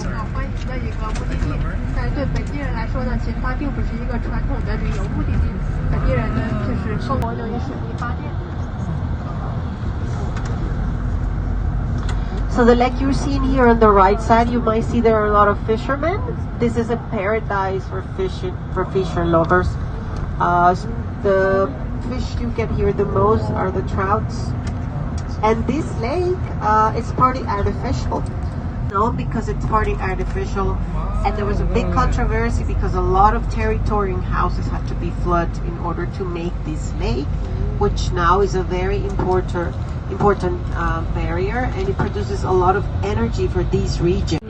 欢迎的一个目的地，但是对本地人来说呢，其实它并不是一个传统的旅游目的地。本地人呢，就是更多用于水力发电。So the lake you're seeing here on the right side, you might see there are a lot of fishermen. This is a paradise for fisher lovers. The fish you get here the most are the trouts. And this lake is partly artificial. Known because it's partly artificial. And there was a big controversy because a lot of territorial houses had to be flooded in order to make this lake, which now is a very important barrier, and it produces a lot of energy for these regions.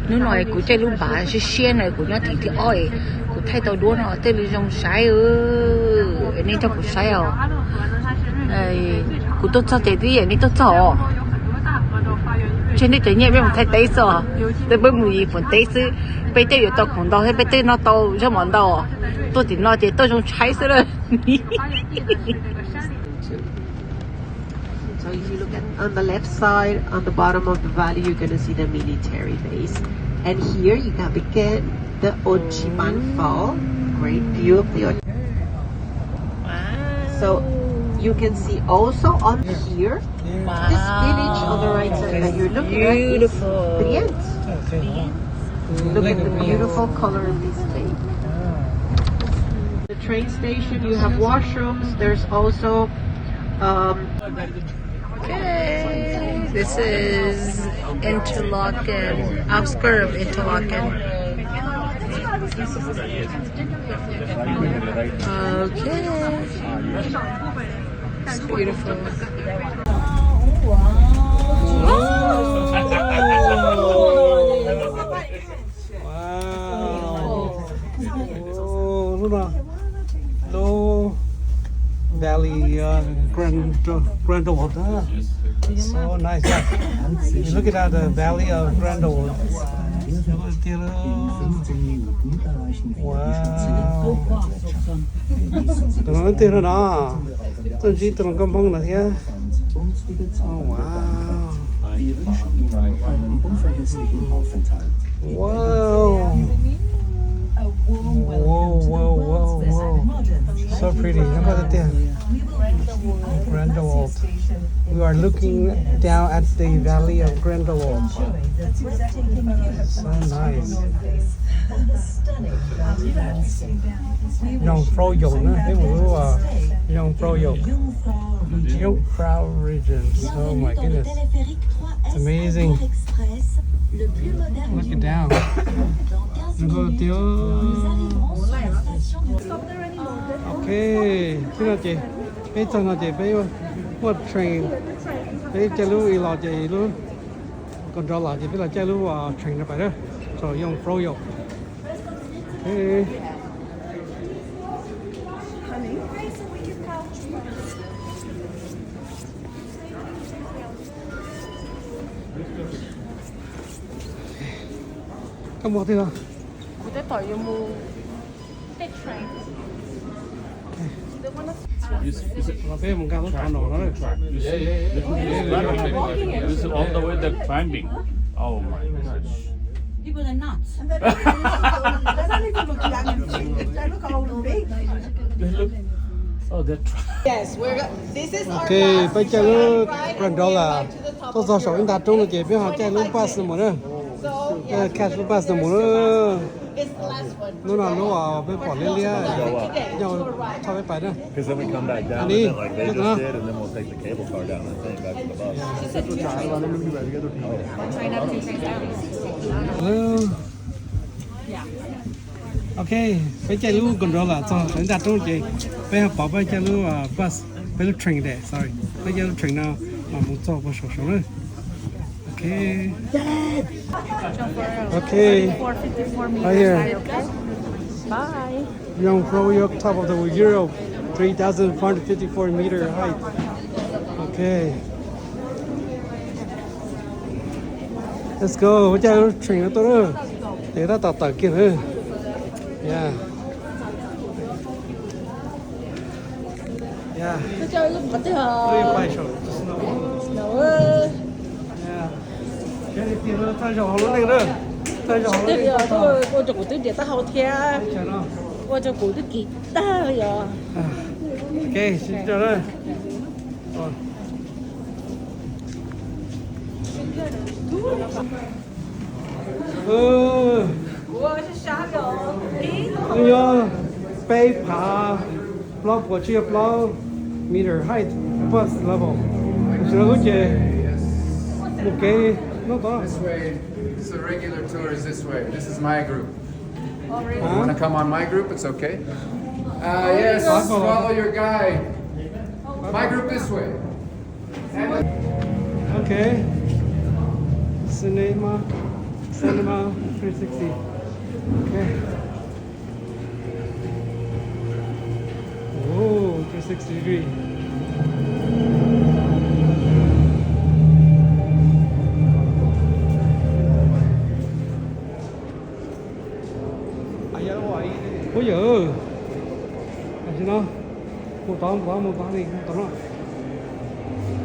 Nếu nói của chơi lúc bán sẽ xuyên này của nó thì oi của thay tàu đua nó tên là dòng sái nên cho của sái của tôi cho thế thì nên tôi cho trên đây tự nhiên biết một thay tây sao tôi bây mùi phần tây sư bây giờ有到空到还bây giờ nó到什么到tôi thì nó thì tôi dòng sái rồi. So if you look at on the left side, on the bottom of the valley, you're going to see the military base. And here you can begin the Ochiban Fall. Great view of the So you can see also on here, this village on the right side that you're looking at is Brienz. Look at the beautiful color of this lake. The train station, you have washrooms. There's also Okay, this is Interlaken, outskirt of Interlaken. Okay, it's beautiful. Low Valley Grindelwald. So nice. You look at the Valley of Grindelwald. Wow. Tưởng tiền đó. Tôi chỉ tưởng công phong là thế. Oh wow. Wow. Whoa. So pretty. Look at the Grindelwald. We are looking down at the valley of Grindelwald. So nice. Jungfrau nữa, cái mùa Jungfrau region. Oh my goodness. It's amazing. Look it down. Okay, thế nào chị? Bây giờ nào chị bây giờ một train, bây giờ lưu ý là chị luôn, còn cho là chị biết là chơi lưu train là phải đó, rồi dùng pro dùng. Okay. Come what here? Để tỏi yêu mu. Take train. This is all the way the climbing. Oh my gosh. People are nuts. Look. Oh, they're yes, this is our okay, bây giờ lúc gần đó là tôi giờ sống in trung là chị biết họ chơi lúc pass một nữa, cash lúc pass một nữa, nó là nó bên bỏ lên lia, nhau cho cái phải đó. Because then we come back down and like they just did, and then we'll take the cable car down and thing back to the bus. Okay, bây giờ lúc gần đó là cho đến đạt trung chị, bây giờ bỏ bây giờ lúc bus, bây giờ train đấy, sorry, bây giờ lúc train nào mà muốn cho vào số nữa. Okay. Okay. Right here. Bye. Jungfrau top of the Euro, 3,454 meter height. Okay. Let's go. Bây giờ train nó tốt rồi. Để ta tập kia nữa. Yeah. Yeah. Chơi lúc bắt đầu. Three by show. 太小好了那个人，太小好了。对呀，这个我这个都点得好甜，钱了。我这个都给大了呀。OK， 谢谢了。我是傻狗。你要背爬，block 过去 block meter height bus level，然后接，OK，那多。 This way, this is a regular tour is this way. This is my group. You want to come on my group? It's okay. Yes, follow your guide. My group this way. OK。Cinema 360。OK。Oh, 360 degree。ôi giời, anh nó, một tóm đi,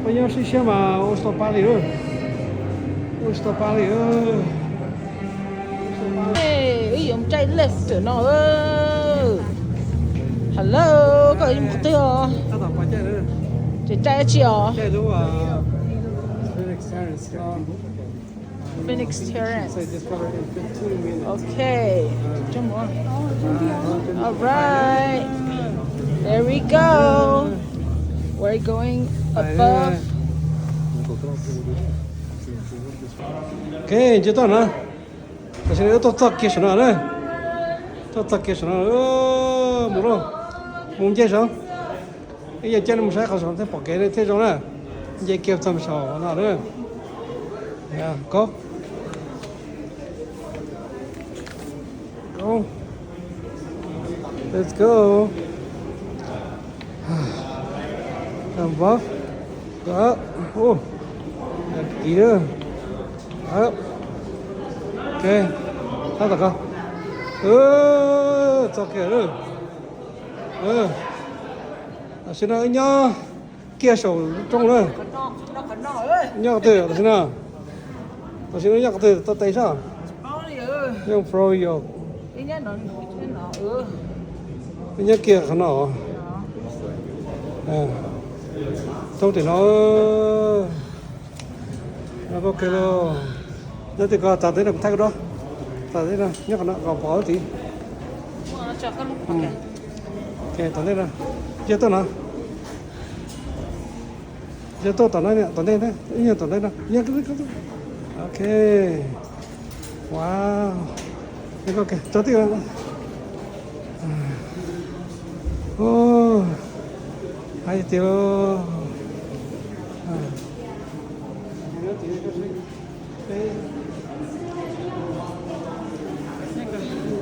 bây giờ sẽ mà stop đi rồi, stop đi rồi. Hey, dùng trái left nó hello, có gì một tí à? Tao tập phải chạy nữa. Trái chiều. Chạy đúng à? Phoenix Terrace. Phoenix Terrace. So discover in 15 minutes. Okay. Come on. All right. There we go. We're going above. Okay, chưa nữa. Tôi sẽ tôi tập kia nữa đấy. Tôi tập kia nữa. Muốn không? Muốn chơi sao? Bây giờ chơi một sai không thể bỏ cái này thế rồi nè. Giờ kêu tầm sao nào nữa. Yeah, go. Go. Let's go. Above. Up. Oh. Here. Up. Okay. Sao được không? Cho kìa rồi. Xin lỗi nhá. Kia sổ trong rồi. Nhắc từ, xin nào. Tôi xin nhắc từ, tôi thấy sao? Nhưng pro yo. Cái nhắc kia khả nọ. Thông thì nó có cái đó. Nó thì có tạo thế là thay cái đó. Tạo thế là nhắc nó có bỏ tí. Ok, tạo thế là. Chưa tốt nào. Chưa tốt tạo này, tạo đây đấy. Nhớ tạo đây nào. Nhớ cái đó. Ok. Wow. I거 오케이. 저 뛰어. 오. 아이 뛰어.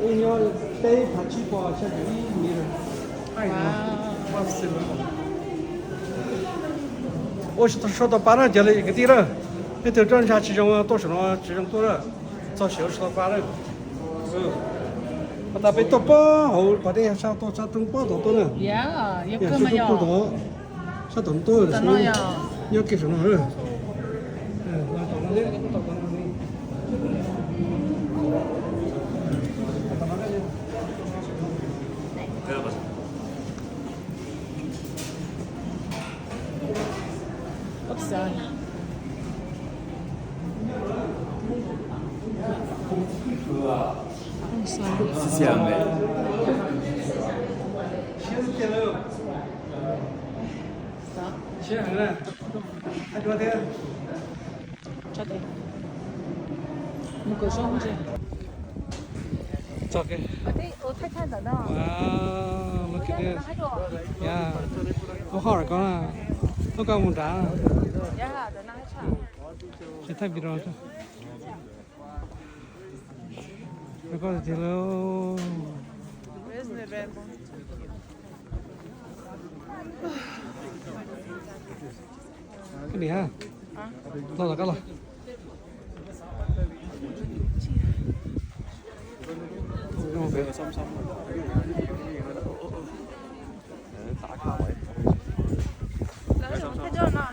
이거 때 같이 봐. 저기 미를. 아이고. 왔어요. 오시도 쇼도 빠나 절에 그 뒤로. 그 들전 차 지정 또什么 지정 또를 저 쇼도 빠나. ta phải tập hậu và đây sao tôi sao tung bao tổ tôi nữa Yeah, ya sao tôi tổ sao tổng tôi là sao nhớ cái số nào rồi C'est un mec. một cửa sông chứ. 저게 Ở đây, ở Thái Thanh đó. wow look at this yeah có hỏi con à có con một đá Yeah, the night chả. sẽ thay video cho nó có gì đâu cái gì ha lo là cái lo Lấy cái cho nó.